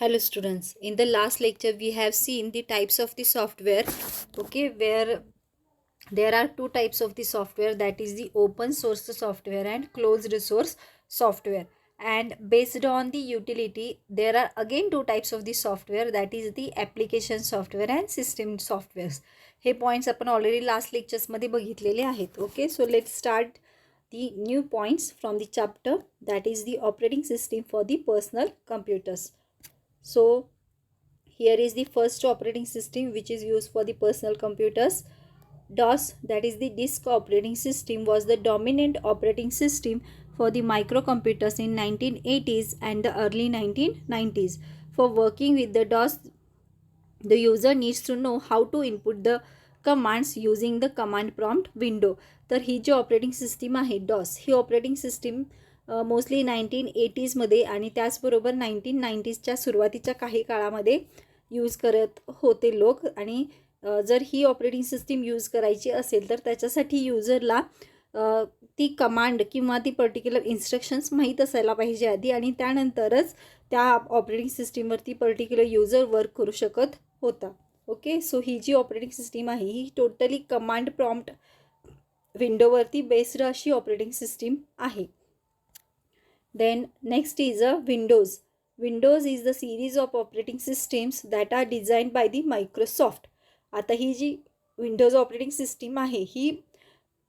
Hello students, in the last lecture we have seen the types of the software, okay, where there are two types of the software, that is the open source software and closed source software. And based on the utility there are again two types of the software, that is the application software and system softwares. हे points आपण already last lectures मध्ये बघितलेले आहेत. Okay, so let's start the new points from the chapter, that is the operating system for the personal computers. So here is the first operating system which is used for the personal computers. DOS, that is the disk operating system, was the dominant operating system for the microcomputers in 1980s and the early 1990s. For working with the DOS, the user needs to know how to input the commands using the command prompt window. तर ही जी operating system आहे डॉस, ही operating system mostly 1980sमध्ये आणि त्याचबरोबर 1990sच्या सुरुवातीच्या काही काळामध्ये use करत होते लोक. आणि जर ही ऑपरेटिंग सिस्टीम यूज करायची असेल तर त्याच्यासाठी यूजरला ती कमांड किंवा ती पर्टिक्युलर इन्स्ट्रक्शन्स माहीत असायला पाहिजे आधी, आणि त्यानंतरच त्या ऑपरेटिंग सिस्टीमवरती पर्टिक्युलर यूजर वर्क करू शकत होता. ओके, सो ही जी ऑपरेटिंग सिस्टीम आहे ही टोटली कमांड प्रॉम्प्ट विंडोवरती बेस्ड अशी ऑपरेटिंग सिस्टीम आहे. Then next is a Windows. Windows is the series of operating systems that are design by the Microsoft. आता ही जी विंडोज ऑपरेटिंग सिस्टीम आहे ही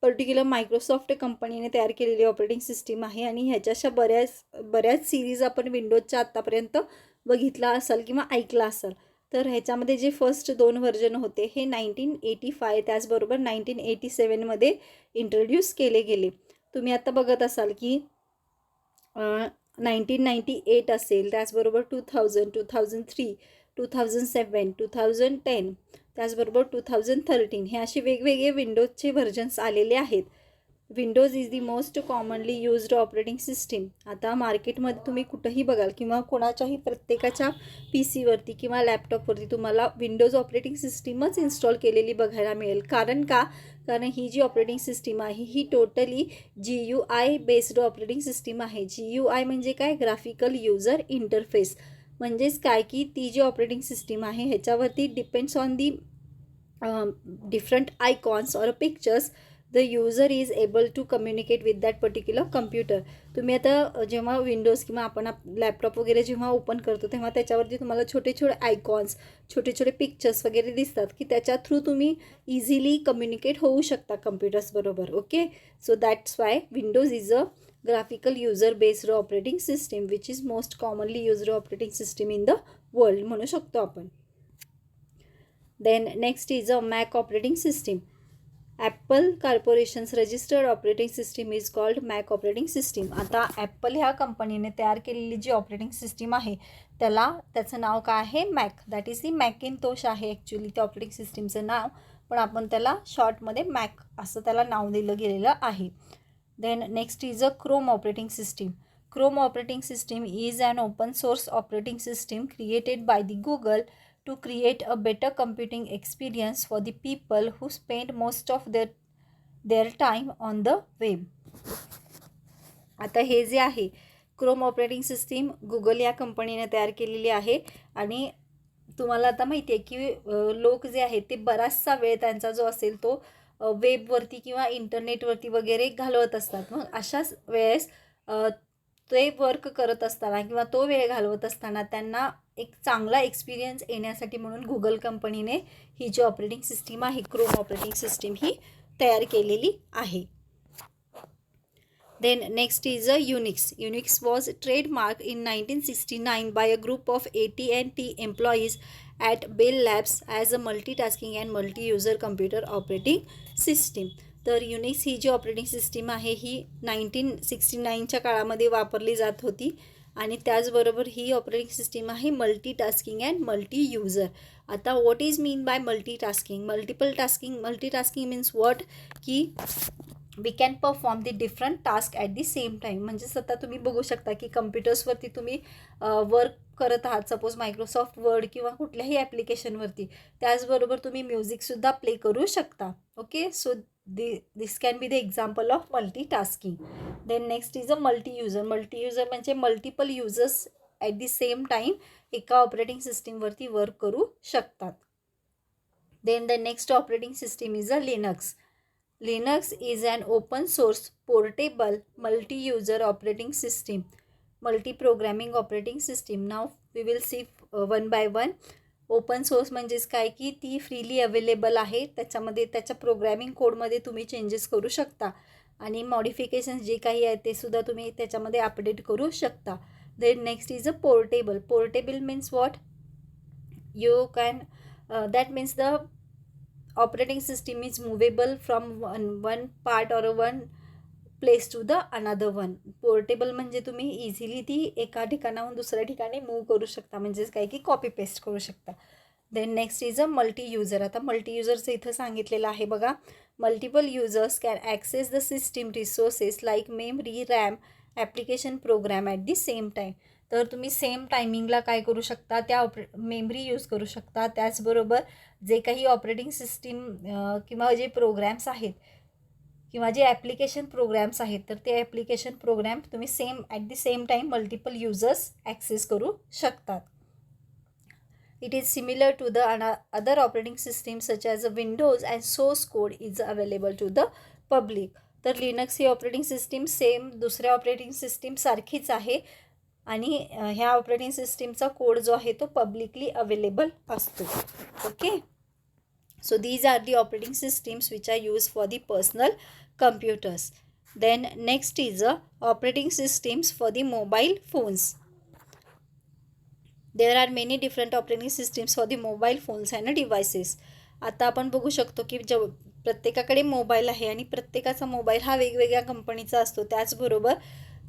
पर्टिक्युलर मायक्रोसॉफ्ट कंपनीने तयार केलेली ऑपरेटिंग सिस्टीम आहे, आणि ह्याच्याशा बऱ्याच सिरीज आपण विंडोजच्या आत्तापर्यंत बघितला असाल किंवा ऐकला असाल. तर ह्याच्यामध्ये जे फर्स्ट दोन व्हर्जन होते हे 1985 त्याचबरोबर 1987मध्ये इंट्रोड्यूस केले गेले. तुम्ही आता बघत असाल की 1998 असेल, त्याचबरोबर 2000, 2003, 2007, 2010, त्याचबरोबर 2013 हे असे वेगवेगळे विंडोजचे व्हर्जन्स आलेले आहेत. Windows is the most commonly used operating system. आता मार्केटमध्ये तुम्ही कुठंही बघाल किंवा कोणाच्याही प्रत्येकाच्या पी सीवरती किंवा लॅपटॉपवरती तुम्हाला विंडोज ऑपरेटिंग सिस्टीमच इन्स्टॉल केलेली बघायला मिळेल. कारण ही जी ऑपरेटिंग सिस्टीम आहे ही totally GUI based operating system आहे. GUI म्हणजे काय? Graphical user interface. म्हणजेच काय की ती जी ऑपरेटिंग सिस्टीम आहे ह्याच्यावरती depends on the different icons or pictures the user is able to communicate with that particular computer. तुम्ही आता जेव्हा विंडोज किंवा आपण लॅपटॉप वगैरे जेव्हा ओपन करतो तेव्हा त्याच्यावरती तुम्हाला छोटे छोटे आयकॉन्स, छोटे छोटे पिक्चर्स वगैरे दिसतात की त्याच्या थ्रू तुम्ही इझिली कम्युनिकेट होऊ शकता कम्प्युटर्सबरोबर. Okay, so that's why Windows is a graphical user based operating system which is most commonly used operating system in the world म्हणू शकतो आपण. Then next is a Mac operating system. Apple Corporation's registered operating system is called Mac operating system. आता Apple ह्या कंपनीने तयार केलेली जी operating system आहे त्याचं नाव काय आहे? मॅक. दॅट इज दी मॅकिनतोश आहे ॲक्च्युली त्या ऑपरेटिंग सिस्टीमचं नाव, पण आपण त्याला शॉर्टमध्ये मॅक असं त्याला नाव दिलं गेलेलं आहे. Then next is a Chrome operating system. Chrome operating system is an open source operating system created by the Google to create a better computing experience for the people who spend most of their time on the web. आता हे जे आहे Chrome operating system Google या कंपनीने तयार केलेली आहे, आणि तुम्हाला आता माहिती आहे की लोक जे आहेत ते बराचसा वेळ त्यांचा जो असेल तो वेबवरती किंवा इंटरनेटवरती वगैरे घालवत असतात. मग अशाच वेळेस ते वर्क करत असताना किंवा तो वेळ घालवत असताना त्यांना एक चांगला एक्सपिरियन्स येण्यासाठी म्हणून गुगल कंपनीने ही जी ऑपरेटिंग सिस्टीम आहे क्रोम ऑपरेटिंग सिस्टीम ही तयार केलेली आहे. Then next is a Unix. Unix was trademarked in 1969 by a group of AT&T employees at Bell Labs as a multitasking and multi-user computer operating system. तर Unix ही जी operating system आहे ही 1969च्या काळामध्ये वापरली जात होती, आणि त्याचबरोबर ही ऑपरेटिंग सिस्टीम आहे मल्टीटास्किंग अँड मल्टी युजर. आता what is mean by multitasking? Multitasking means what की we can perform the different task at the same time. म्हणजेच आता तुम्ही बघू शकता की कम्प्युटर्सवरती तुम्ही वर्क करत आहात, सपोज मायक्रोसॉफ्ट वर्ड किंवा कुठल्याही ॲप्लिकेशनवरती, त्याचबरोबर तुम्ही म्युझिकसुद्धा प्ले करू शकता. Okay, so this can be the example of multitasking. Then next is a multi user. Multi user म्हणजे multiple users at the same time एका ऑपरेटिंग सिस्टीमवरती वर्क करू शकतात. Then the next operating system is a Linux. Linux is an open source, portable, multi-user operating system, multi-programming operating system. Now we will see one by one. Open source म्हणजेच काय की ती freely available आहे. त्याच्यामध्ये त्याच्या programming कोडमध्ये तुम्ही changes करू शकता आणि मॉडिफिकेशन्स जे काही आहे ते सुद्धा तुम्ही त्याच्यामध्ये अपडेट करू शकता. Then next is a portable. Portable means what? You can that means the operating system is movable from one part or one place to the another one. Portable म्हणजे तुम्ही इझिली ती एका ठिकाणाहून दुसऱ्या ठिकाणी मूव्ह करू शकता, म्हणजेच काय की कॉपी पेस्ट करू शकता. Then next is a multi user. आता मल्टी युजरचं इथं सांगितलेलं आहे बघा. Multiple users can access the system resources like memory, RAM, application, program at the same time. तर तुम्ही सेम टायमिंगला काय करू शकता, त्या मेमरी यूज करू शकता. त्याचबरोबर जे काही ऑपरेटिंग सिस्टीम किंवा जे प्रोग्रॅम्स आहेत किंवा जे ॲप्लिकेशन प्रोग्रॅम्स आहेत तर ते ॲप्लिकेशन प्रोग्रॅम तुम्ही at the same time multiple users access करू शकतात. It is similar to the other operating system such as a Windows and source code is available to the public. तर Linux ही operating system same दुसऱ्या operating सिस्टीमसारखीच आहे आणि ह्या operating सिस्टीमचा कोड जो आहे तो पब्लिकली अवेलेबल असतो. Okay, so these are the operating systems which are use for the personal computers. Then next is a operating systems for the mobile phones. There are many different operating systems for the mobile phones and devices. आता आपण बघू शकतो की प्रत्येकाकडे mobile आहे आणि प्रत्येकाचा mobile हा वेगवेगळ्या कंपनीचा असतो. त्याचबरोबर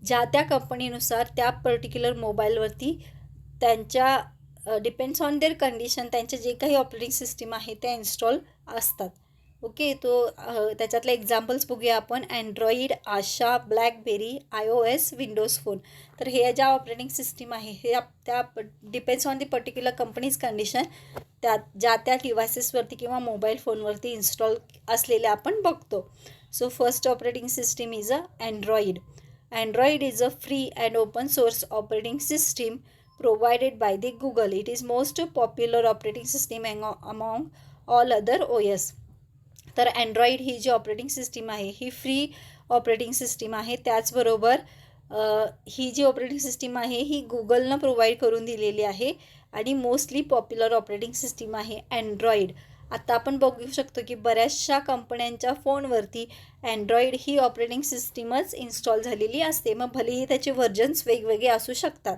ज्या त्या कंपनीनुसार त्या पर्टिक्युलर मोबाईलवरती त्यांच्या डिपेंड्स ऑन देअर कंडिशन त्यांचे जे काही ऑपरेटिंग सिस्टीम आहे त्या इन्स्टॉल असतात. ओके, तो त्याच्यातले एक्झाम्पल्स बघूया आपण. अँड्रॉईड, आशा, ब्लॅकबेरी, iOS, विंडोज फोन. तर हे ज्या ऑपरेटिंग सिस्टीम आहे हे त्या depends on the particular companies condition ज्या त्या डिव्हायसेसवरती किंवा मोबाईल फोनवरती इन्स्टॉल असलेल्या आपण बघतो. So first operating system is a Android. Android is a free and open source operating system provided by the Google. It is most popular operating system among all other OS. तर Android ही जी operating system आहे ही free operating system आहे. त्याचबरोबर ही जी operating system आहे ही गुगलनं provide करून दिलेली आहे आणि मोस्टली पॉप्युलर ऑपरेटिंग सिस्टीम आहे अँड्रॉईड. आता आपण बघू शकतो की बऱ्याचशा कंपन्यांच्या फोनवरती अँड्रॉईड ही ऑपरेटिंग सिस्टीमच इन्स्टॉल झालेली असते. मग भलेही त्याचे व्हर्जन्स वेगवेगळे असू शकतात.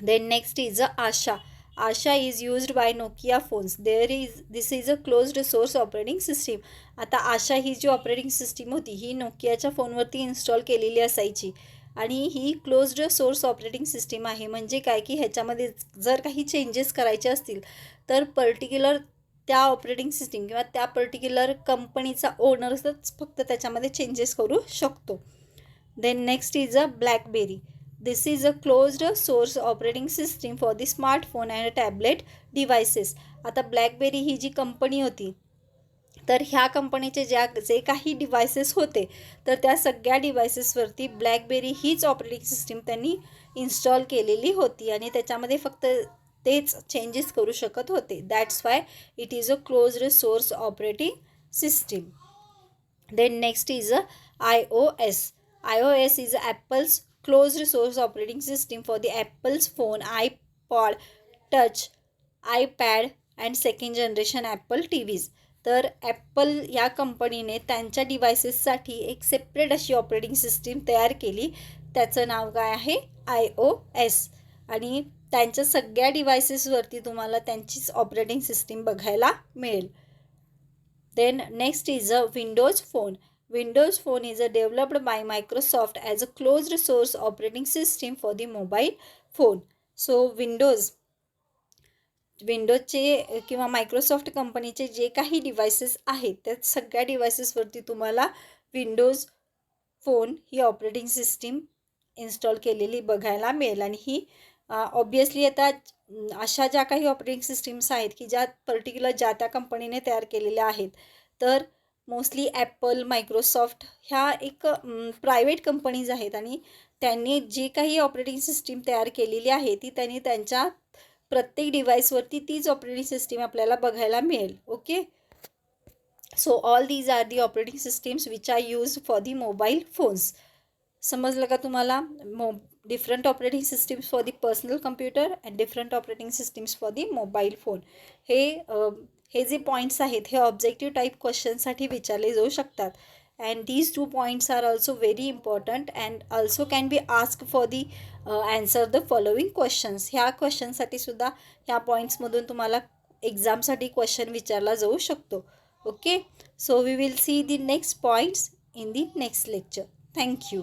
Then next is a Asha. Asha is used by Nokia phones. This is a closed source operating system. आता आशा ही जी ऑपरेटिंग सिस्टीम होती ही नोकियाच्या फोनवरती इन्स्टॉल केलेली असायची आणि ही क्लोज्ड सोर्स ऑपरेटिंग सिस्टीम आहे. म्हणजे काय की ह्याच्यामध्ये जर काही चेंजेस करायचे असतील तर पर्टिक्युलर त्या ऑपरेटिंग सिस्टीम किंवा त्या पर्टिक्युलर कंपनीचा ओनर्सच फक्त त्याच्यामध्ये चेंजेस करू शकतो. Then next is a BlackBerry. This is a closed source operating system for the smartphone and tablet devices. आता ब्लॅकबेरी ही जी कंपनी होती तर ह्या कंपनीचे जे काही डिव्हायसेस होते तर त्या सगळ्या डिव्हायसेसवरती ब्लॅकबेरी हीच ऑपरेटिंग सिस्टीम त्यांनी इन्स्टॉल केलेली होती आणि त्याच्यामध्ये फक्त तेच चेंजेस करू शकत होते. That's why it is a closed source operating system. Then next is a iOS. iOS is Apple's closed source operating system for the Apple's phone, iPod Touch, iPad and second generation Apple TVs. तर Apple या कंपनीने त्यांच्या डिव्हायसेससाठी एक separate अशी operating system तयार केली. त्याचं नाव काय आहे? iOS. आणि त्यांच्या सगळ्या डिव्हायसेसवरती तुम्हाला त्यांचीच ऑपरेटिंग सिस्टीम बघायला मिळेल. Then next is a Windows phone. Windows Phone is developed by Microsoft as a closed source operating system for the mobile phone. So विंडोजचे किंवा मायक्रोसॉफ्ट कंपनीचे जे काही डिव्हायसेस आहेत त्या सगळ्या डिव्हायसेसवरती तुम्हाला विंडोज फोन ही ऑपरेटिंग सिस्टीम इन्स्टॉल केलेली बघायला मिळेल. आणि ही ऑब्वियसली आता अशा ज्या काही ऑपरेटिंग सिस्टीम्स आहेत की ज्या पर्टिक्युलर ज्या त्या कंपनीने तयार केलेल्या आहेत तर मोस्टली ॲपल, मायक्रोसॉफ्ट ह्या एक प्रायव्हेट कंपनीज आहेत आणि त्यांनी जी काही ऑपरेटिंग सिस्टीम तयार केलेली आहे ती त्यांनी त्यांच्या प्रत्येक डिव्हाइसवरती तीच ऑपरेटिंग सिस्टीम आपल्याला बघायला मिळेल. Okay, so all these are the operating systems which are use for the mobile phones. समजलं का तुम्हाला? Different operating systems for the personal computer and different operating systems for the mobile phone. हे जे points आहेत हे objective type क्वेश्चनसाठी विचारले जाऊ शकतात. And these 2 points are also very important and also can be ask for the answer the following questions. ह्या क्वेश्चनसाठी सुद्धा ह्या पॉईंट्समधून तुम्हाला एक्झामसाठी क्वेश्चन विचारला जाऊ शकतो. Okay, so we will see the next points in the next lecture. Thank you.